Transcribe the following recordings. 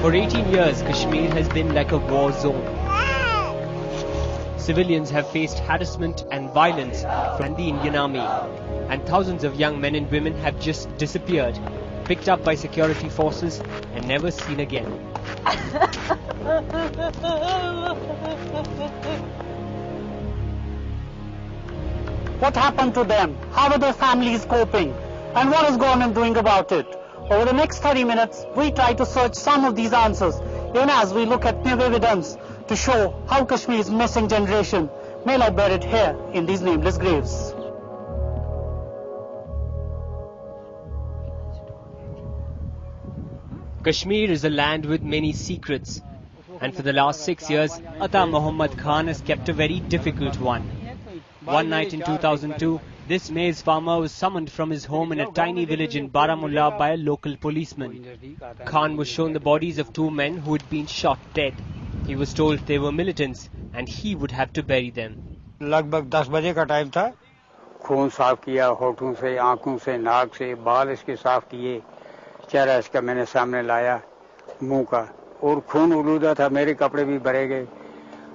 For 18 years, Kashmir has been like a war zone. Civilians have faced harassment and violence from the Indian Army, and thousands of young men and women have just disappeared, picked up by security forces and never seen again. What happened to them? How are their families coping? And what is government doing about it? Over the next 30 minutes, we try to search some of these answers, even as we look at new evidence to show how Kashmir's missing generation may lie buried here in these nameless graves. Kashmir is a land with many secrets, and for the last 6 years, Ata Muhammad Khan has kept a very difficult one. One night in 2002, this maize farmer was summoned from his home in a tiny village in Baramulla by a local policeman. Khan was shown the bodies of two men who had been shot dead. He was told they were militants and he would have to bury them. लगभग 10 बजे का time था। खून साफ किया, होठों से, आंखों से, नाक से, बाल इसके साफ किए, चेहरा इसका मैंने सामने लाया, मुंह का, और खून उलूदा था, मेरे कपड़े भी भरे गए,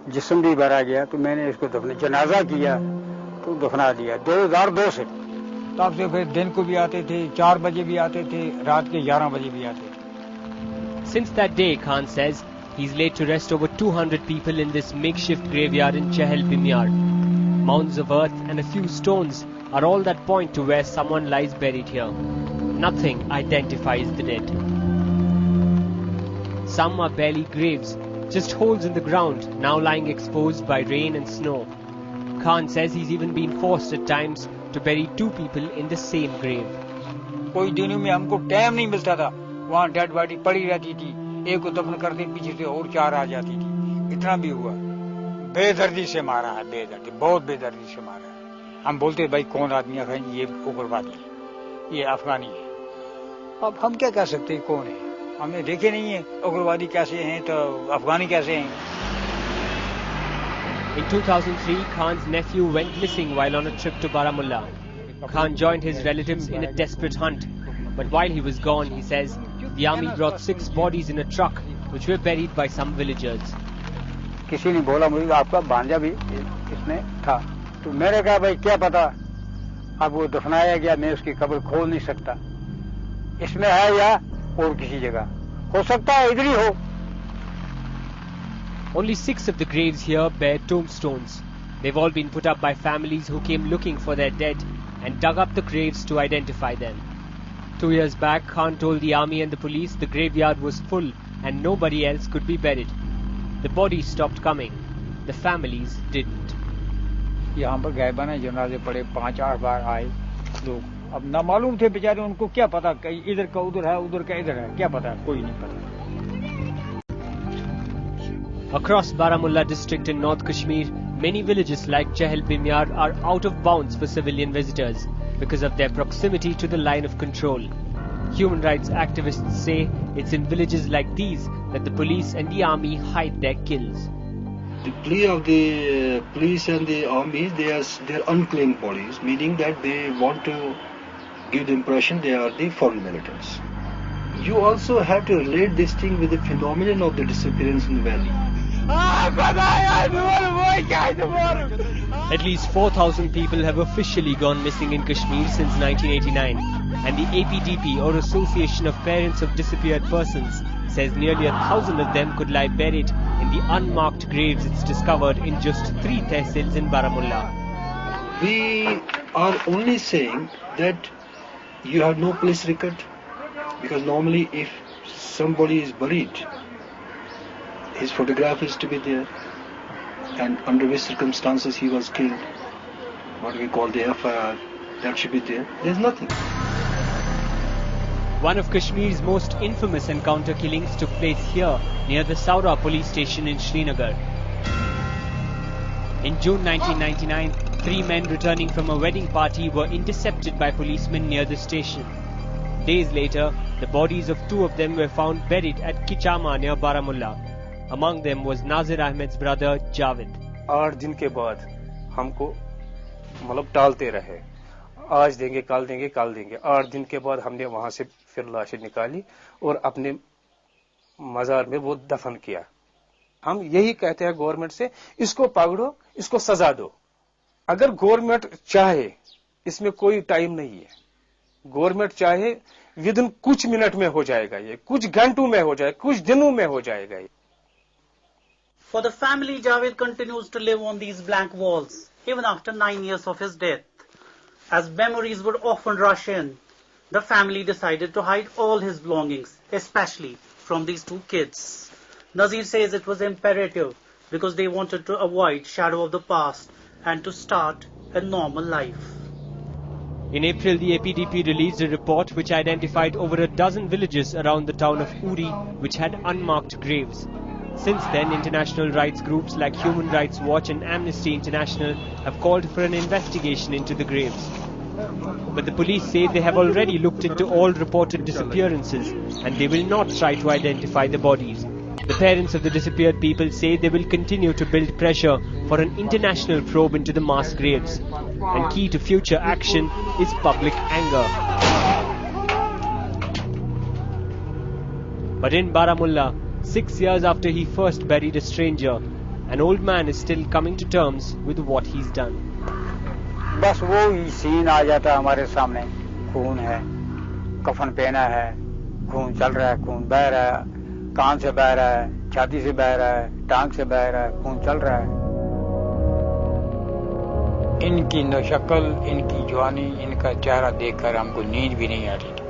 जिस्म भी भरा गया, तो मैंने इसको जनाजा किया, तो दफना दिया 2002 से। तब से फिर दिन को भी आते थे, 4 बजे भी आते थे, रात के 11 बजे भी आते थे। Since that day, Khan says, he's laid to rest over 200 people in this makeshift graveyard in Chahal Bimyar. Mounds of earth and a few stones are all that point to where someone lies buried here. Nothing identifies the dead. Some are barely graves, just holes in the ground, now lying exposed by rain and snow. Khan says he's even been forced at times to bury two people in the same grave. कोई दिनों में हमको time नहीं मिलता था, वहाँ dead body पड़ी रहती थी, एक को दफन करते पीछे से और 4 आ जाती थी, इतना भी हुआ। बेदर्दी से मारा है, बेदर्दी, बहुत बेदर्दी से मारा है। हम बोलते भाई कौन आदमी है, ये उग्रवादी है, ये अफगानी है। अब हम क्या कह सकते हैं कौन है, हमने देखे नहीं है उग्रवादी कैसे हैं तो अफगानी कैसे हैं। In 2003, Khan's nephew went missing while on a trip to Baramulla. Khan joined his relatives in a desperate hunt, but while he was gone, he says, the army brought 6 bodies in a truck, which were buried by some villagers. किसी ने बोला मुझे आपका भांजा भी इसमें था, तो मैंने कहा भाई क्या पता, अब वो दफनाया गया, मैं उसकी कब्र खोल नहीं सकता, इसमें है या और किसी जगह, हो सकता है इधर ही हो। Only 6 of the graves here bear tombstones. They've all been put up by families who came looking for their dead and dug up the graves to identify them. 2 years back, Khan told the army and the police the graveyard was full and nobody else could be buried. The bodies stopped coming. The families didn't. यहाँ पर गायबाना जनाजे पड़े, 5-8 बार आए लोग, अब ना मालूम थे बेचारे, उनको क्या पता इधर का उधर है, उधर का इधर है, क्या पता, कोई नहीं पता। Across Baramulla district in North Kashmir, many villages like Chahal Bimyar are out of bounds for civilian visitors because of their proximity to the line of control. Human rights activists say it's in villages like these that the police and the army hide their kills. The plea of the police and the army, they're unclaimed bodies, meaning that they want to give the impression they are the foreign militants. You also have to relate this thing with the phenomenon of the disappearance in the valley. At least 4,000 people have officially gone missing in Kashmir since 1989, and the APDP, or Association of Parents of Disappeared Persons, says nearly 1,000 of them could lie buried in the unmarked graves it's discovered in just 3 tehsils in Baramulla. We are only saying that you have no police record, because normally if somebody is buried, his photograph is to be there, and under which circumstances he was killed, what we call the FIR, that should be there. There's nothing. One of Kashmir's most infamous encounter killings took place here near the Saura police station in Srinagar. In June 1999, 3 men returning from a wedding party were intercepted by policemen near the station. Days later, the bodies of 2 of them were found buried at Kichama near Baramulla. Among them was Nazir Ahmed's brother Javed. 8 दिन के बाद हमको मतलब टालते रहे, आज देंगे कल देंगे कल देंगे। 8 दिन के बाद हमने वहां से फिर लाशें निकाली और अपने मजार में वो दफन किया। हम यही कहते हैं गवर्नमेंट से, इसको पकड़ो, इसको सजा दो। अगर गवर्नमेंट चाहे, इसमें कोई टाइम नहीं है, गवर्नमेंट चाहे विद इन कुछ मिनट में हो जाएगा, ये कुछ घंटों में हो जाएगा, कुछ दिनों में हो जाएगा ये। For the family, Javed continues to live on these blank walls, even after 9 years of his death. As memories would often rush in, the family decided to hide all his belongings, especially from these two kids. Nazir says it was imperative because they wanted to avoid shadow of the past and to start a normal life. In April, the APDP released a report which identified over a dozen villages around the town of Uri which had unmarked graves. Since then, international rights groups like Human Rights Watch and Amnesty International have called for an investigation into the graves. But the police say they have already looked into all reported disappearances and they will not try to identify the bodies. The parents of the disappeared people say they will continue to build pressure for an international probe into the mass graves. And key to future action is public anger. But in Baramulla, 6 years after he first buried a stranger, an old man is still coming to terms with what he's done. बस वो ही scene आ जाता हमारे सामने, खून है, कफन पहना है, खून चल रहा है, खून बह रहा है, कान से बह रहा है, छाती से बह रहा है, टांग से बह रहा है, खून चल रहा है। इनकी नशक्ल, इनकी जवानी, इनका चेहरा देखकर हमको नींद भी नहीं आती थी।